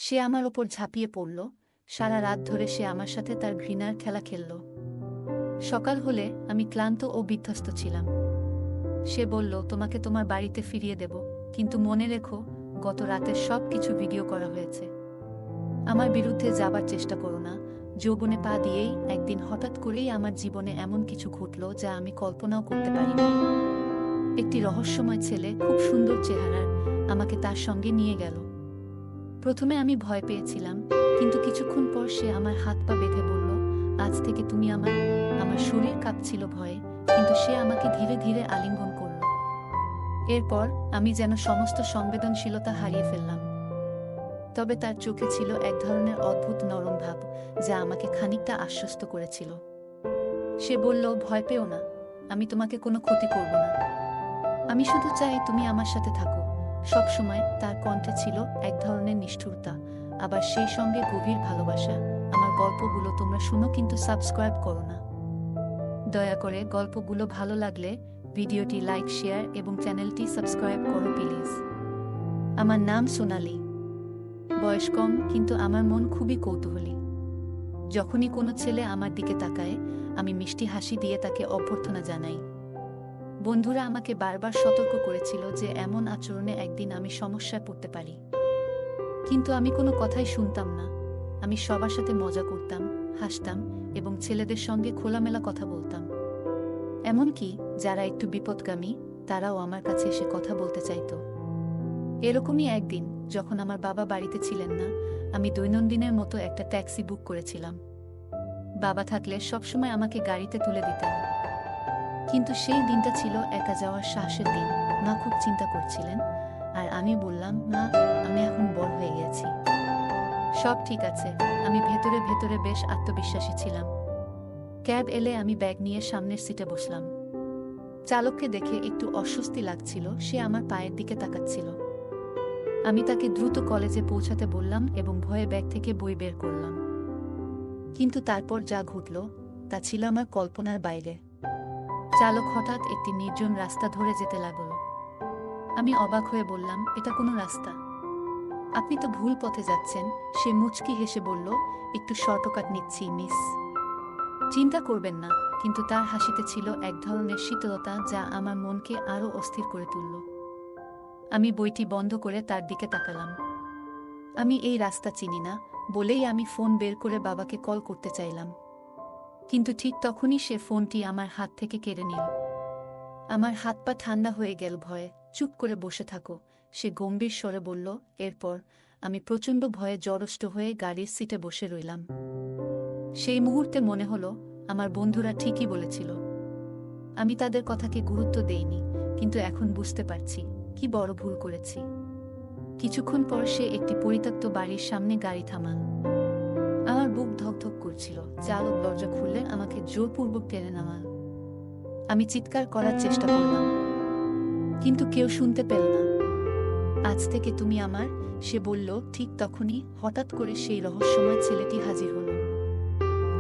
সে আমার ওপর ঝাঁপিয়ে পড়ল। সারা রাত ধরে সে আমার সাথে তার ঘৃণার খেলা খেলল। সকাল হলে আমি ক্লান্ত ও বিধ্বস্ত ছিলাম। সে বলল, তোমাকে তোমার বাড়িতে ফিরিয়ে দেব, কিন্তু মনে রেখো, গত রাতের সব কিছু ভিডিও করা হয়েছে। আমার বিরুদ্ধে যাবার চেষ্টা করো না। যৌবনে পা দিয়েই একদিন হঠাৎ করেই আমার জীবনে এমন কিছু ঘটল যা আমি কল্পনাও করতে পারিনি। একটি রহস্যময় ছেলে, খুব সুন্দর চেহারার, আমাকে তার সঙ্গে নিয়ে গেল। প্রথমে আমি ভয় পেয়েছিলাম, কিন্তু কিছুক্ষণ পর সে আমার হাত পা বেঁধে বলল, আজ থেকে তুমি আমার। আমার শরীর কাঁপছিল ভয়ে, কিন্তু সে আমাকে ধীরে ধীরে আলিঙ্গন করল। এরপর আমি যেন সমস্ত সংবেদনশীলতা হারিয়ে ফেললাম। তবে তার চোখে ছিল এক ধরনের অদ্ভুত নরম ভাব, যা আমাকে খানিকটা আশ্বস্ত করেছিল। সে বলল, ভয় পেও না, আমি তোমাকে কোনো ক্ষতি করব না। আমি শুধু চাই তুমি আমার সাথে থাকো সবসময়। তার কণ্ঠে ছিল এক ধরনের নিষ্ঠুরতা, আবার সেই সঙ্গে গভীর ভালোবাসা। আমার গল্পগুলো তোমরা শুনো, কিন্তু সাবস্ক্রাইব করো না। দয়া করে গল্পগুলো ভালো লাগলে ভিডিওটি লাইক, শেয়ার এবং চ্যানেলটি সাবস্ক্রাইব করো প্লিজ। আমার নাম সোনালি। বয়স কম, কিন্তু আমার মন খুবই কৌতূহলী। যখনই কোনো ছেলে আমার দিকে তাকায়, আমি মিষ্টি হাসি দিয়ে তাকে অভ্যর্থনা জানাই। বন্ধুরা আমাকে বারবার সতর্ক করেছিল যে এমন আচরণে একদিন আমি সমস্যায় পড়তে পারি, কিন্তু আমি কোনো কথাই শুনতাম না। আমি সবার সাথে মজা করতাম, হাসতাম এবং ছেলেদের সঙ্গে খোলামেলা কথা বলতাম। এমনকি যারা একটু বিপদগামী, তারাও আমার কাছে এসে কথা বলতে চাইত। এরকমই একদিন, যখন আমার বাবা বাড়িতে ছিলেন না, আমি দৈনন্দিনের মতো একটা ট্যাক্সি বুক করেছিলাম। বাবা থাকলে সবসময় আমাকে গাড়িতে তুলে দিতেন, কিন্তু সেই দিনটা ছিল একা যাওয়ার সাহসের দিন। মা খুব চিন্তা করছিলেন, আর আমি বললাম, মা, আমি এখন বড় হয়ে গেছি, সব ঠিক আছে। আমি ভেতরে ভেতরে বেশ আত্মবিশ্বাসী ছিলাম। ক্যাব এলে আমি ব্যাগ নিয়ে সামনের সিটে বসলাম। চালককে দেখে একটু অস্বস্তি লাগছিল, সে আমার পায়ের দিকে তাকাচ্ছিল। আমি তাকে দ্রুত কলেজে পৌঁছাতে বললাম এবং ভয়ে ব্যাগ থেকে বই বের করলাম। কিন্তু তারপর যা ঘটল তা ছিল আমার কল্পনার বাইরে। চালক হঠাৎ একটি নির্জন রাস্তা ধরে যেতে লাগল। আমি অবাক হয়ে বললাম, এটা কোনো রাস্তা? আপনি তো ভুল পথে যাচ্ছেন। সে মুচকি হেসে বলল, একটু শর্টকাট নিচ্ছি মিস, চিন্তা করবেন না। কিন্তু তার হাসিতে ছিল এক ধরনের শীতলতা যা আমার মনকে আরও অস্থির করে তুলল। আমি বইটি বন্ধ করে তার দিকে তাকালাম। আমি এই রাস্তা চিনি না বলেই আমি ফোন বের করে বাবাকে কল করতে চাইলাম, কিন্তু ঠিক তখনই সে ফোনটি আমার হাত থেকে কেড়ে নিল। আমার হাত পা ঠান্ডা হয়ে গেল ভয়ে। চুপ করে বসে থাকো, সে গম্ভীর স্বরে বলল। এরপর আমি প্রচণ্ড ভয়ে জড়ষ্ট হয়ে গাড়ির সিটে বসে রইলাম। সেই মুহূর্তে মনে হলো আমার বন্ধুরা ঠিকই বলেছিল। আমি তাদের কথাকে গুরুত্ব দেইনি, কিন্তু এখন বুঝতে পারছি কি বড় ভুল করেছি। কিছুক্ষণ পর সে একটি পরিত্যক্ত বাড়ির সামনে গাড়ি থামাল। আমার বুক ধকধক করছিল। চালক দরজা খুললে আমাকে জোরপূর্বক টেনে নামাল। আমি চিৎকার করার চেষ্টা করলাম, কিন্তু কেউ শুনতে পেল না। আজ থেকে তুমি আমার, সে বলল। ঠিক তখনই হঠাৎ করে সেই রহস্যময় ছেলেটি হাজির হল।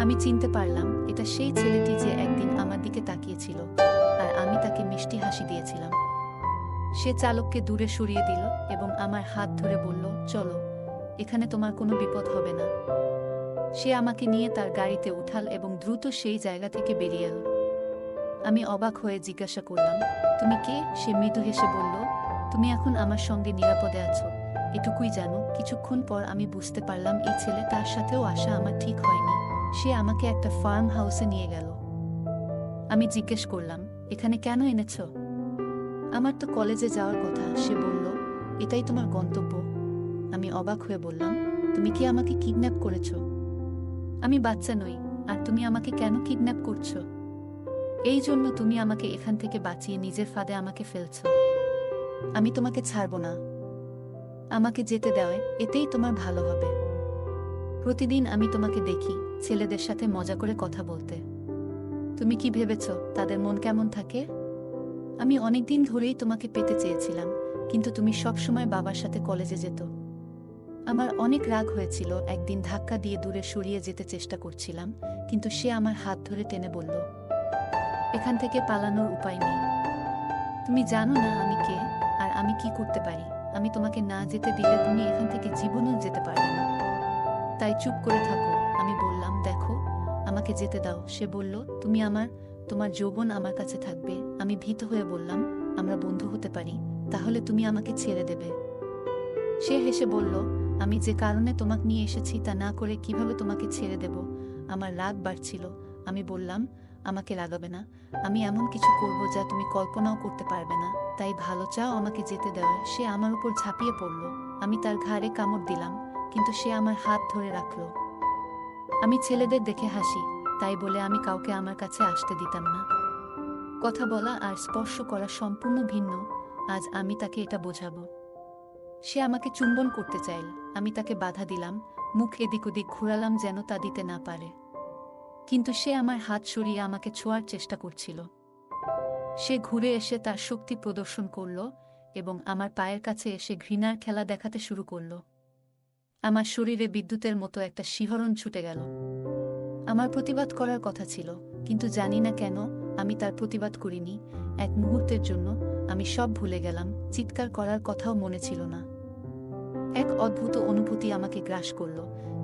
আমি চিনতে পারলাম এটা সেই ছেলেটি যে একদিন আমার দিকে তাকিয়েছিল, আর আমি তাকে মিষ্টি হাসি দিয়েছিলাম। সে চালককে দূরে সরিয়ে দিল এবং আমার হাত ধরে বলল, চলো, এখানে তোমার কোনো বিপদ হবে না। সে আমাকে নিয়ে তার গাড়িতে উঠাল এবং দ্রুত সেই জায়গা থেকে বেরিয়ে এল। আমি অবাক হয়ে জিজ্ঞাসা করলাম, তুমি কে? সে মৃদু হেসে বলল, তুমি এখন আমার সঙ্গে নিরাপদে আছো, এটুকুই জানো। কিছুক্ষণ পর আমি বুঝতে পারলাম এই ছেলে, তার সাথেও আসা আমার ঠিক হয়নি। সে আমাকে একটা ফার্ম হাউসে নিয়ে গেল। আমি জিজ্ঞেস করলাম, এখানে কেন এনেছ? আমার তো কলেজে যাওয়ার কথা। সে বলল, এটাই তোমার গন্তব্য? আমি অবাক হয়ে বললাম, তুমি কি আমাকে কিডন্যাপ করেছ? আমি বাচ্চা নই, আর তুমি আমাকে কেন কিডন্যাপ করছো? এই জন্য তুমি আমাকে এখান থেকে বাঁচিয়ে নিজের ফাঁদে আমাকে ফেলছ। আমি তোমাকে ছাড়ব না। আমাকে যেতে দেওয়ায় এতেই তোমার ভালো হবে। প্রতিদিন আমি তোমাকে দেখি ছেলেদের সাথে মজা করে কথা বলতে। তুমি কি ভেবেছ তাদের মন কেমন থাকে? আমি অনেকদিন ধরেই তোমাকে পেতে চেয়েছিলাম, কিন্তু তুমি সবসময় বাবার সাথে কলেজে যেত। আমার অনেক রাগ হয়েছিল। একদিন ধাক্কা দিয়ে দূরে সরিয়ে যেতে চেষ্টা করছিলাম, কিন্তু সে আমার হাত ধরে টেনে বলল, এখান থেকে পালানোর উপায় নেই। তুমি জানো না আমি কে আর আমি কি করতে পারি। আমি তোমাকে না যেতে দিলে তুমি এখান থেকে জীবনেও যেতে পারবে না। তাই চুপ করে থাকো। আমি বললাম, দেখো, আমাকে যেতে দাও। সে বলল, তোমার যৌবন আমার কাছে থাকবে। আমি ভীত হয়ে বললাম, আমরা বন্ধু হতে পারি, তাহলে তুমি আমাকে ছেড়ে দেবে? সে হেসে বলল, আমি যে কারণে তোমাকে নিয়ে এসেছি তা না করে কিভাবে তোমাকে ছেড়ে দেব? আমার রাগ বাড়ছিল। আমি বললাম, আমাকে রাগাবে না, আমি এমন কিছু করব যা তুমি কল্পনাও করতে পারবে না, তাই ভালো চাও আমাকে যেতে দেওয়া। সে আমার উপর ঝাঁপিয়ে পড়ল। আমি তার ঘাড়ে কামড় দিলাম, কিন্তু সে আমার হাত ধরে রাখল। আমি ছেলেদের দেখে হাসি, তাই বলে আমি কাউকে আমার কাছে আসতে দিতাম না। কথা বলা আর স্পর্শ করা সম্পূর্ণ ভিন্ন। আজ আমি তাকে এটা বোঝাবো। সে আমাকে চুম্বন করতে চাইল। আমি তাকে বাধা দিলাম, মুখ এদিক ওদিক ঘোরালাম যেন তা দিতে না পারে। কিন্তু সে আমার হাত সরিয়ে আমাকে ছোঁয়ার চেষ্টা করছিল। সে ঘুরে এসে তার শক্তি প্রদর্শন করল এবং আমার পায়ের কাছে এসে ঘৃণার খেলা দেখাতে শুরু করল। আমার শরীরে বিদ্যুতের মতো একটা শিহরণ ছুটে গেল। আমার প্রতিবাদ করার কথা ছিল, কিন্তু জানি না কেন আমি তার প্রতিবাদ করিনি। এক মুহূর্তের জন্য আমি সব ভুলে গেলাম, চিৎকার করার কথাও মনে ছিল না। এক অদ্ভুত অনুভূতি আমাকে গ্রাস করল,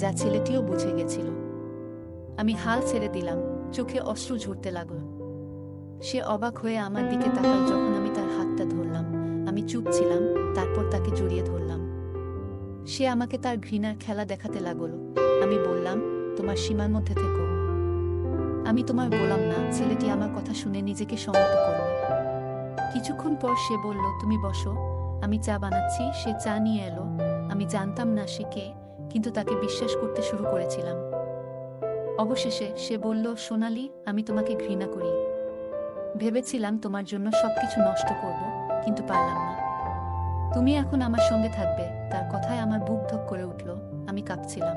যা ছেলেটিও বুঝে গেছিল। আমি হাল ছেড়ে দিলাম, চোখে অশ্রু ঝরতে লাগল। সে অবাক হয়ে আমার দিকে তাকাল যখন আমি তার হাতটা ধরলাম। আমি চুপ ছিলাম, তারপর তাকে জড়িয়ে ধরলাম। সে আমাকে তার ঘৃণার খেলা দেখাতে লাগল। আমি বললাম, তোমার সীমার মধ্যে থেকো, আমি তোমার গোলাম না। ছেলেটি আমার কথা শুনে নিজেকে সংযত করল। কিছুক্ষণ পর সে বলল, তুমি বসো, আমি চা বানাচ্ছি। সে চা নিয়ে এলো। আমি জানতাম না সে কে, কিন্তু তাকে বিশ্বাস করতে শুরু করেছিলাম। অবশেষে সে বলল, সোনালি, আমি তোমাকে ঘৃণা করি। ভেবেছিলাম তোমার জন্য সবকিছু নষ্ট করব, কিন্তু পারলাম না। তুমি এখন আমার সঙ্গে থাকবে। তার কথায় আমার বুক ধক করে উঠল। আমি কাঁপছিলাম।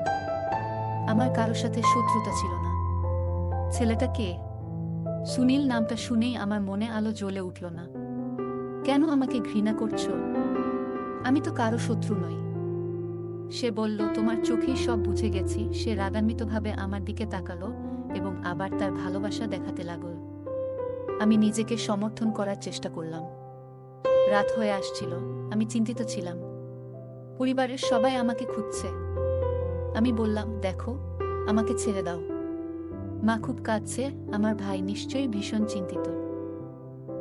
আমার কারো সাথে শত্রুতা ছিল না। ছেলেটা কে? সুনীল নামটা শুনেই আমার মনে আলো জ্বলে উঠল না। কেন আমাকে ঘৃণা করছো? আমি তো কারো শত্রু নই। সে বলল, তোমার চোখেই সব বুঝে গেছি। সে রাগান্বিতভাবে আমার দিকে তাকালো এবং আবার তার ভালোবাসা দেখাতে লাগল। আমি নিজেকে সমর্থন করার চেষ্টা করলাম। রাত হয়ে আসছিল, আমি চিন্তিত ছিলাম। পরিবারের সবাই আমাকে খুঁজছে। আমি বললাম, দেখো, আমাকে ছেড়ে দাও। মা খুব কাঁদছে, আমার ভাই নিশ্চয়ই ভীষণ চিন্তিত।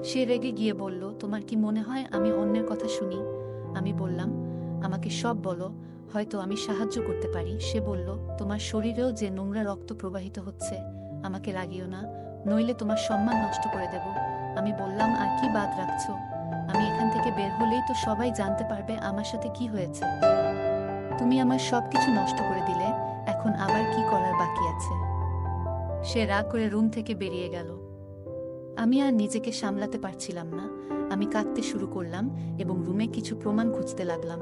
সে রেগে গিয়ে বলল, তোমার কি মনে হয় আমি অন্যের কথা শুনি? আমি বললাম, আমাকে সব বলো, হয়তো আমি সাহায্য করতে পারি। সে বলল, তোমার শরীরেও যে নোংরা রক্ত প্রবাহিত হচ্ছে, আমাকে রাগিও না, নইলে তোমার সম্মান নষ্ট করে দেব। আমি বললাম, আর কি বাদ রাখছো? আমি এখান থেকে বের হলেই তো সবাই জানতে পারবে আমার সাথে কি হয়েছে। তুমি আমার সবকিছু নষ্ট করে দিলে, এখন আবার কি করার বাকি আছে? সে রাগ করে রুম থেকে বেরিয়ে গেল। আমি আর নিজেকে সামলাতে পারছিলাম না। আমি কাঁদতে শুরু করলাম এবং রুমে কিছু প্রমাণ খুঁজতে লাগলাম।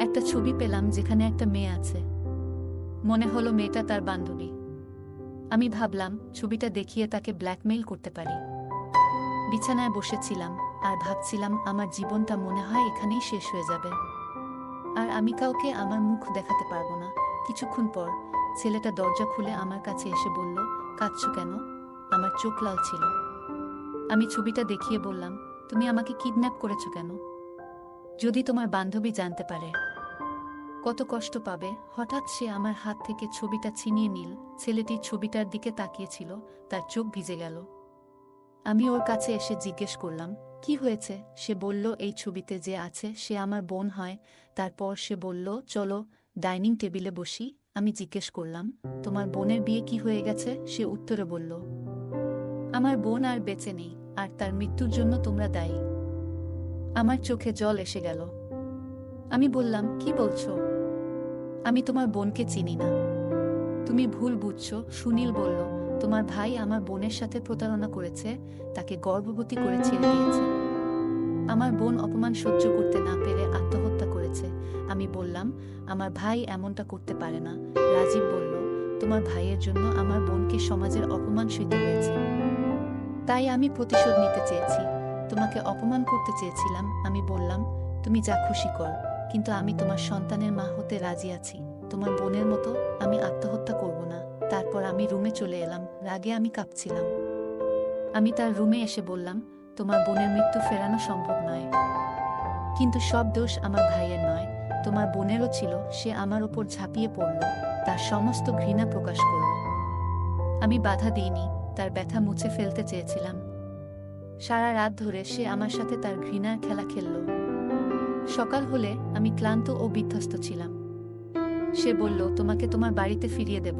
একটা ছবি পেলাম যেখানে একটা মেয়ে আছে। মনে হলো মেয়েটা তার বান্ধবী। আমি ভাবলাম, ছবিটা দেখিয়ে তাকে ব্ল্যাকমেইল করতে পারি। বিছানায় বসেছিলাম আর ভাবছিলাম, আমার জীবনটা মনে হয় এখানেই শেষ হয়ে যাবে, আর আমি কাউকে আমার মুখ দেখাতে পারবো না। কিছুক্ষণ পর ছেলেটা দরজা খুলে আমার কাছে এসে বলল, কাঁদছো কেন? আমার চোখ লাল ছিল। আমি ছবিটা দেখিয়ে বললাম, তুমি আমাকে কিডন্যাপ করেছো কেন? যদি তোমার বান্ধবী জানতে পারে, কত কষ্ট পাবে। হঠাৎ সে আমার হাত থেকে ছবিটা ছিনিয়ে নিল। ছেলেটি ছবিটার দিকে তাকিয়েছিল, তার চোখ ভিজে গেল। আমি ওর কাছে এসে জিজ্ঞেস করলাম, কি হয়েছে? সে বলল, এই ছবিতে যে আছে সে আমার বোন হয়। তারপর সে বলল, চলো ডাইনিং টেবিলে বসি। আমি জিজ্ঞেস করলাম, তোমার বোনের বিয়ে কি হয়ে গেছে? সে উত্তরে বলল, আমার বোন আর বেঁচে নেই, আর তার মৃত্যুর জন্য তোমরা দায়ী। আমার চোখে জল এসে গেল। আমি বললাম, কি বলছো? আমি তোমার বোনকে চিনি না, তুমি ভুল বুঝছো। সুনীল বলল, তোমার ভাই আমার বোনের সাথে প্রতারণা করেছে, তাকে গর্ভবতী করে ছেড়ে দিয়েছে। আমার বোন অপমান সহ্য করতে না পেরে আত্মহত্যা করেছে। আমি বললাম, আমার ভাই এমনটা করতে পারে না। রাজীব বলল, তোমার ভাইয়ের জন্য আমার বোনকে সমাজের অপমান সইতে হয়েছে, তাই আমি প্রতিশোধ নিতে চেয়েছি। তোমাকে অপমান করতে চেয়েছিলাম। আমি বললাম, তুমি যা খুশি কর, কিন্তু আমি তোমার সন্তানের মা হতে রাজি আছি। তোমার বোনের মতো আমি আত্মহত্যা করব না। তারপর আমি রুমে চলে এলাম। রাগে আমি কাঁপছিলাম। আমি তার রুমে এসে বললাম, তোমার বোনের মৃত্যু ফেরানো সম্ভব নয়, কিন্তু সব দোষ আমার ভাইয়ের নয়। তোমার বোনেরও ছিল, সে আমার ওপর ঝাঁপিয়ে পড়ল, তার সমস্ত ঘৃণা প্রকাশ করল। আমি বাধা দিইনি, তার ব্যথা মুছে ফেলতে চেয়েছিলাম। সারা রাত ধরে সে আমার সাথে তার ঘৃণার খেলা খেলল। সকাল হলে আমি ক্লান্ত ও বিধ্বস্ত ছিলাম। সে বলল, তোমাকে তোমার বাড়িতে ফিরিয়ে দেব,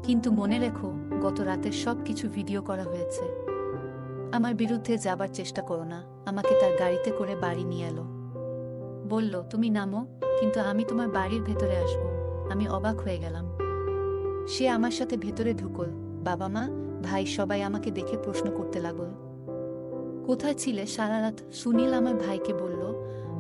কিন্তু মনে রেখো, গত রাতের সব কিছু ভিডিও করা হয়েছে। আমার বিরুদ্ধে যাবার চেষ্টা করো না। আমাকে তার গাড়িতে করে বাড়ি নিয়ে এলো। বলল, তুমি নামো, কিন্তু আমি তোমার বাড়ির ভেতরে আসব। আমি অবাক হয়ে গেলাম। সে আমার সাথে ভেতরে ঢুকল। বাবা মা, ভাই সবাই আমাকে দেখে প্রশ্ন করতে লাগল, কোথায় ছিলে সারা রাত? সুনীল আমার ভাইকে বলল,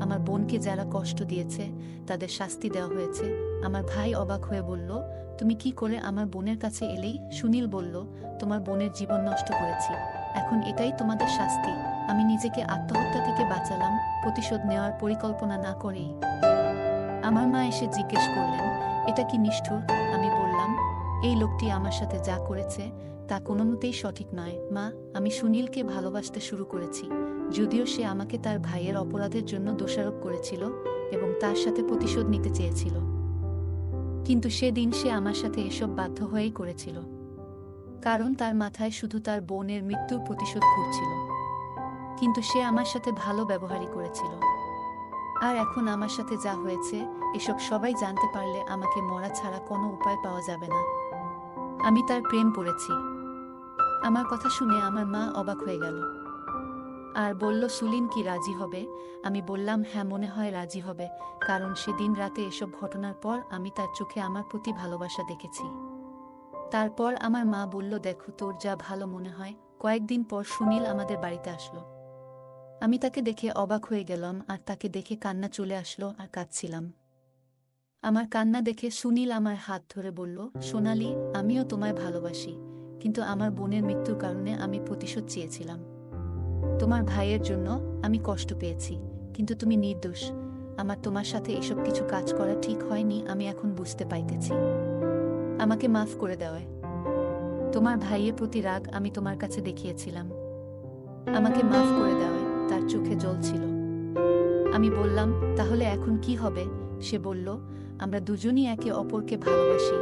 আমার বোনকে যারা কষ্ট দিয়েছে তাদের শাস্তি দেওয়া হয়েছে। আমার ভাই অবাক হয়ে বলল, তুমি কি করে আমার বোনের কাছে এলেই? সুনীল বলল, তোমার বোনের জীবন নষ্ট করেছি, এখন এটাই তোমাদের শাস্তি। আমি নিজেকে আত্মহত্যা থেকে বাঁচালাম, প্রতিশোধ নেওয়ার পরিকল্পনা না করেই। আমার মা এসে জিজ্ঞেস করলেন, এটা কি নিষ্ঠুর? আমি বললাম, এই লোকটি আমার সাথে যা করেছে তা কোনোমতেই সঠিক নয় মা। আমি সুনীলকে ভালোবাসতে শুরু করেছি, যদিও সে আমাকে তার ভাইয়ের অপরাধের জন্য দোষারোপ করেছিল এবং তার সাথে প্রতিশোধ নিতে চেয়েছিল। কিন্তু সেদিন সে আমার সাথে এসব বাধ্য হয়েই করেছিল, কারণ তার মাথায় শুধু তার বোনের মৃত্যুর প্রতিশোধ ঘুরছিল। কিন্তু সে আমার সাথে ভালো ব্যবহারই করেছিল। আর এখন আমার সাথে যা হয়েছে, এসব সবাই জানতে পারলে আমাকে মরা ছাড়া কোনো উপায় পাওয়া যাবে না। আমি তার প্রেম পড়েছি। আমার কথা শুনে আমার মা অবাক হয়ে গেল আর বলল, সুলিন কি রাজি হবে? আমি বললাম, হ্যাঁ, মনে হয় রাজি হবে, কারণ সেদিন রাতে এসব ঘটনার পর আমি তার চোখে আমার প্রতি ভালোবাসা দেখেছি। তারপর আমার মা বলল, দেখো, তোর যা ভালো মনে হয়। কয়েকদিন পর সুনীল আমাদের বাড়িতে আসলো। আমি তাকে দেখে অবাক হয়ে গেলাম আর তাকে দেখে কান্না চলে আসলো আর কাঁদছিলাম। আমার কান্না দেখে সুনীল আমার হাত ধরে বলল, সোনালি, আমিও তোমায় ভালোবাসি, কিন্তু আমার বোনের মৃত্যুর কারণে আমি প্রতিশোধ চেয়েছিলাম। তোমার ভাইয়ের জন্য আমি কষ্ট পেয়েছি, কিন্তু তুমি নির্দোষ। আমার তোমার সাথে এসব কিছু কাজ করা ঠিক হয়নি, আমি এখন বুঝতে পাইতেছি। আমাকে মাফ করে দেওয়ায়। তোমার ভাইয়ের প্রতি রাগ আমি তোমার কাছে দেখিয়েছিলাম। আমাকে মাফ করে দেওয়ায়। তার চোখে জল ছিল। আমি বললাম, তাহলে এখন কি হবে? সে বলল, আমরা দুজনই একে অপরকে ভালোবাসি,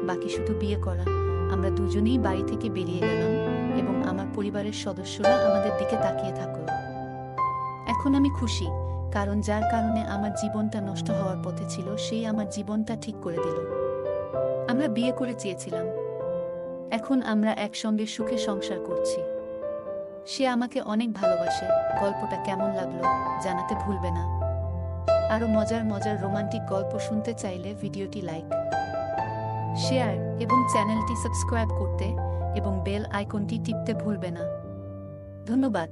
বাকি শুধু বিয়ে করা। আমরা দুজনেই বাড়ি থেকে বেরিয়ে গেলাম এবং আমার পরিবারের সদস্যরা আমাদের দিকে তাকিয়ে থাকল। এখন আমি খুশি, কারণ যার কারণে আমার জীবনটা নষ্ট হওয়ার পথে ছিল, সেই আমার জীবনটা ঠিক করে দিল। আমরা বিয়ে করে চেয়েছিলাম, এখন আমরা একসঙ্গে সুখে সংসার করছি। সে আমাকে অনেক ভালোবাসে। গল্পটা কেমন লাগলো জানাতে ভুলবে না। আরও মজার মজার রোমান্টিক গল্প শুনতে চাইলে ভিডিওটি লাইক, শেয়ার এবং চ্যানেলটি সাবস্ক্রাইব করতে এবং বেল আইকনটি টিপতে ভুলবে না। ধন্যবাদ।